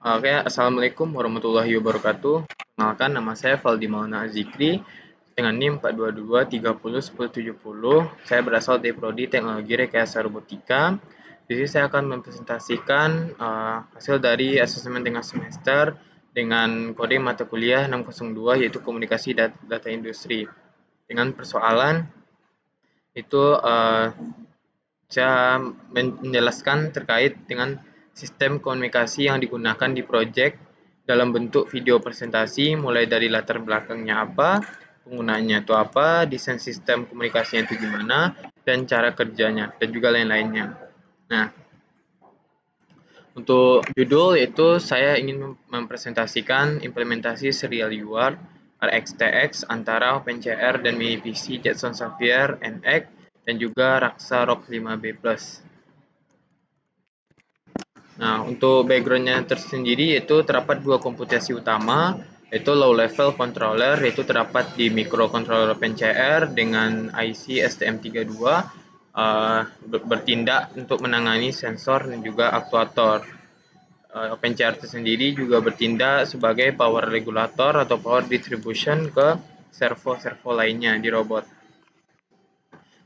Oke, Assalamualaikum warahmatullahi wabarakatuh. Perkenalkan, nama saya Valdi Maulana Azikri dengan NIM 422301010. Saya berasal dari Prodi Teknologi Rekayasa Robotika. Di sini saya akan mempresentasikan hasil dari asesmen tengah semester dengan kode mata kuliah 602 yaitu Komunikasi Data Industri. Dengan persoalan itu saya menjelaskan terkait dengan sistem komunikasi yang digunakan di proyek dalam bentuk video presentasi, mulai dari latar belakangnya apa, penggunaannya itu apa, desain sistem komunikasinya itu gimana, dan cara kerjanya, dan juga lain-lainnya. Nah, untuk judul itu saya ingin mempresentasikan implementasi serial UART RxTX antara OpenCR dan MiniPC Jetson Xavier NX dan juga Raksa ROG 5B+. Nah, untuk background-nya tersendiri yaitu terdapat dua komputasi utama, yaitu low level controller, yaitu terdapat di microcontroller OpenCR dengan IC STM32 bertindak untuk menangani sensor dan juga aktuator. OpenCR tersendiri juga bertindak sebagai power regulator atau power distribution ke servo-servo lainnya di robot.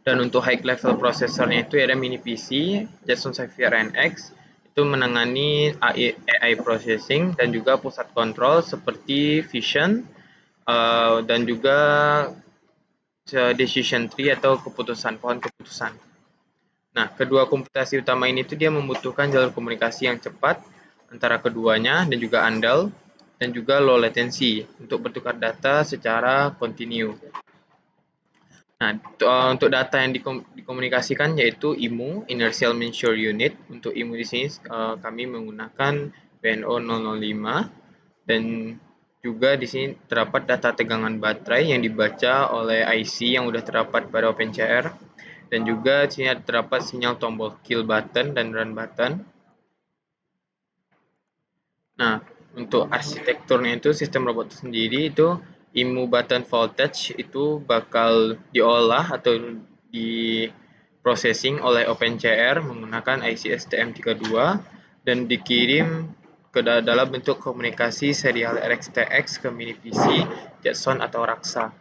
Dan untuk high level prosesornya itu ada mini PC Jetson Xavier NX itu menangani AI processing dan juga pusat kontrol seperti vision dan juga decision tree atau pohon keputusan. Nah, kedua komputasi utama ini tuh dia membutuhkan jalur komunikasi yang cepat antara keduanya dan juga andal dan juga low latency untuk bertukar data secara kontinu. Nah, untuk data yang dikomunikasikan yaitu IMU, Inertial Measure Unit. Untuk IMU di sini kami menggunakan PNO 005 dan juga di sini terdapat data tegangan baterai yang dibaca oleh IC yang sudah terdapat pada OpenCR dan juga di sini terdapat sinyal tombol kill button dan run button. Nah, untuk arsitekturnya itu sistem robot sendiri itu IMU button voltage itu bakal diolah atau di processing oleh OpenCR menggunakan IC STM32 dan dikirim ke dalam bentuk komunikasi serial RxTX ke mini PC, Jetson atau Raksa.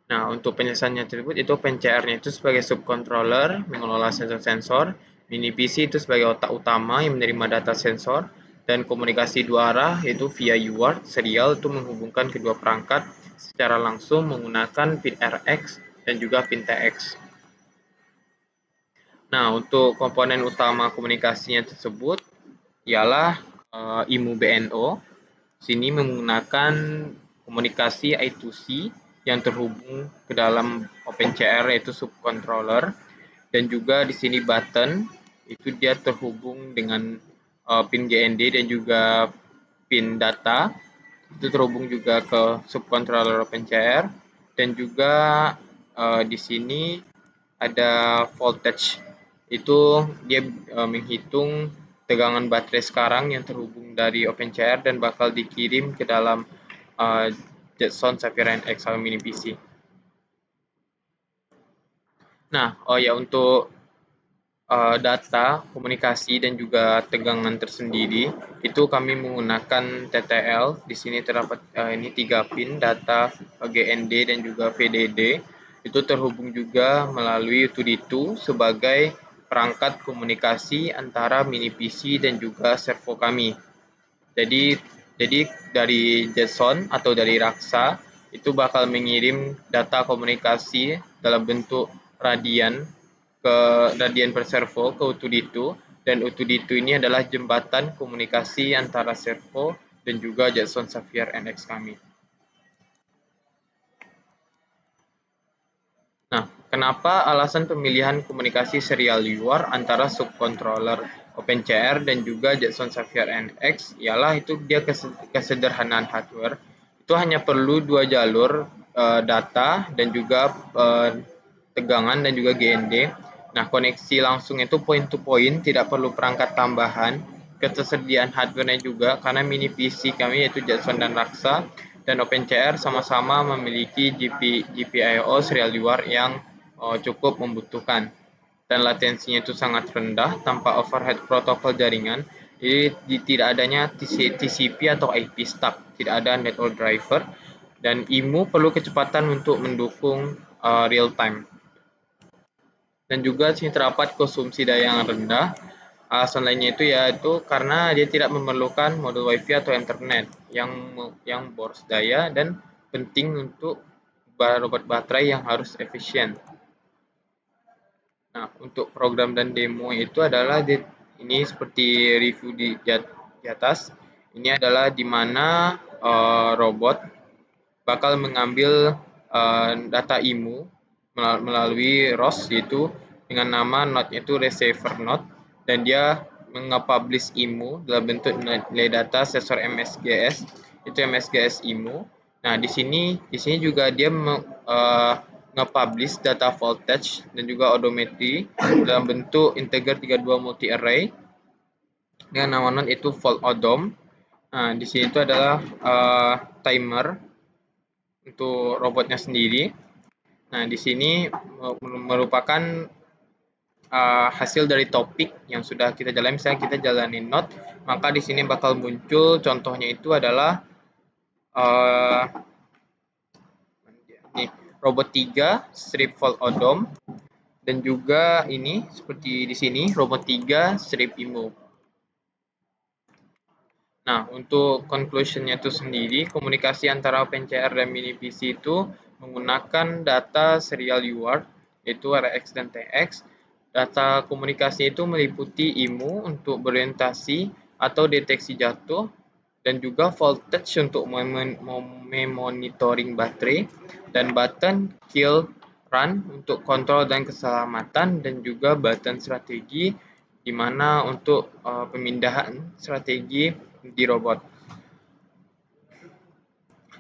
Nah, untuk penjelasannya tersebut itu OpenCR-nya itu sebagai subcontroller mengelola sensor-sensor, mini PC itu sebagai otak utama yang menerima data sensor, dan komunikasi dua arah yaitu via UART serial itu menghubungkan kedua perangkat secara langsung menggunakan pin RX dan juga pin TX. Nah, untuk komponen utama komunikasinya tersebut ialah IMU BNO. Sini menggunakan komunikasi I2C yang terhubung ke dalam OpenCR yaitu subcontroller dan juga di sini button itu dia terhubung dengan pin GND dan juga pin data itu terhubung juga ke subcontroller OpenCR dan juga di sini ada voltage itu dia menghitung tegangan baterai sekarang yang terhubung dari OpenCR dan bakal dikirim ke dalam Jetson Xavier NX atau mini PC. Nah, untuk data, komunikasi dan juga tegangan tersendiri itu kami menggunakan TTL. Di sini terdapat ini 3 pin data GND dan juga VDD. Itu terhubung juga melalui 2D2 sebagai perangkat komunikasi antara mini PC dan juga servo kami. Jadi dari Jetson atau dari Raksa itu bakal mengirim data komunikasi dalam bentuk radian ke radian per servo ke U2D2 dan U2D2 ini adalah jembatan komunikasi antara servo dan juga Jetson Xavier NX kami. Nah, kenapa alasan pemilihan komunikasi serial UART antara subcontroller OpenCR dan juga Jetson Xavier NX ialah itu dia kesederhanaan hardware. Itu hanya perlu dua jalur data dan juga tegangan dan juga GND. Nah, koneksi langsung itu point to point, tidak perlu perangkat tambahan. Ketersediaan hardware-nya juga karena mini PC kami yaitu Jetson dan Raksa dan OpenCR sama-sama memiliki GPIO serial UART yang cukup membutuhkan dan latensinya itu sangat rendah tanpa overhead protokol jaringan Jadi tidak adanya TCP atau IP stuck, tidak ada network driver, dan IMU perlu kecepatan untuk mendukung real time. Dan juga sini terdapat konsumsi daya yang rendah. Alasan lainnya itu yaitu karena dia tidak memerlukan modul WiFi atau internet yang boros daya dan penting untuk robot baterai yang harus efisien. Nah, untuk program dan demo itu adalah ini seperti review di atas. Ini adalah di mana robot bakal mengambil data IMU melalui ROS, yaitu dengan nama node itu receiver node, dan dia nge-publish IMU dalam bentuk nilai data sensor MSGS, itu MSGS IMU. Nah, di sini juga dia nge-publish data voltage dan juga odometri dalam bentuk integer 32 multi array dengan nama node itu volt odom. Nah, di sini itu adalah timer untuk robotnya sendiri. Nah, di sini merupakan hasil dari topik yang sudah kita jalani. Misalnya kita jalani node, maka di sini bakal muncul contohnya itu adalah nih, robot 3 strip volt odom, dan juga ini seperti di sini robot 3 strip IMU. Nah, untuk conclusion-nya itu sendiri, komunikasi antara OpenCR dan MiniPC itu menggunakan data serial UART, yaitu RX dan TX. Data komunikasi itu meliputi IMU untuk berorientasi atau deteksi jatuh, dan juga voltage untuk memonitoring baterai, dan button kill run untuk kontrol dan keselamatan, dan juga button strategi di mana untuk pemindahan strategi di robot.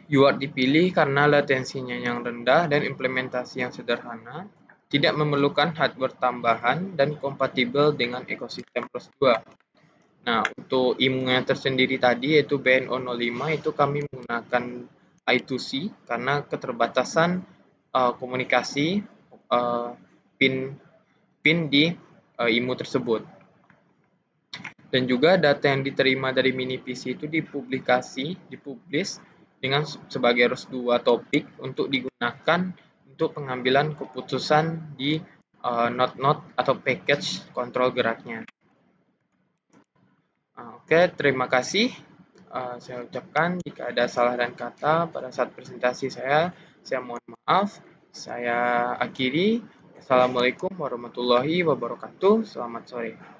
UART dipilih karena latensinya yang rendah dan implementasi yang sederhana, tidak memerlukan hardware tambahan, dan kompatibel dengan ekosistem ROS2. Nah, untuk IMU-nya tersendiri tadi yaitu BNO05 itu kami menggunakan I2C karena keterbatasan komunikasi pin di IMU tersebut. Dan juga data yang diterima dari MiniPC itu dipublish dengan sebagai ROS2 topik untuk digunakan untuk pengambilan keputusan di node-node atau package kontrol geraknya. Oke, terima kasih. Saya ucapkan jika ada salah dan kata pada saat presentasi saya mohon maaf. Saya akhiri. Assalamualaikum warahmatullahi wabarakatuh. Selamat sore.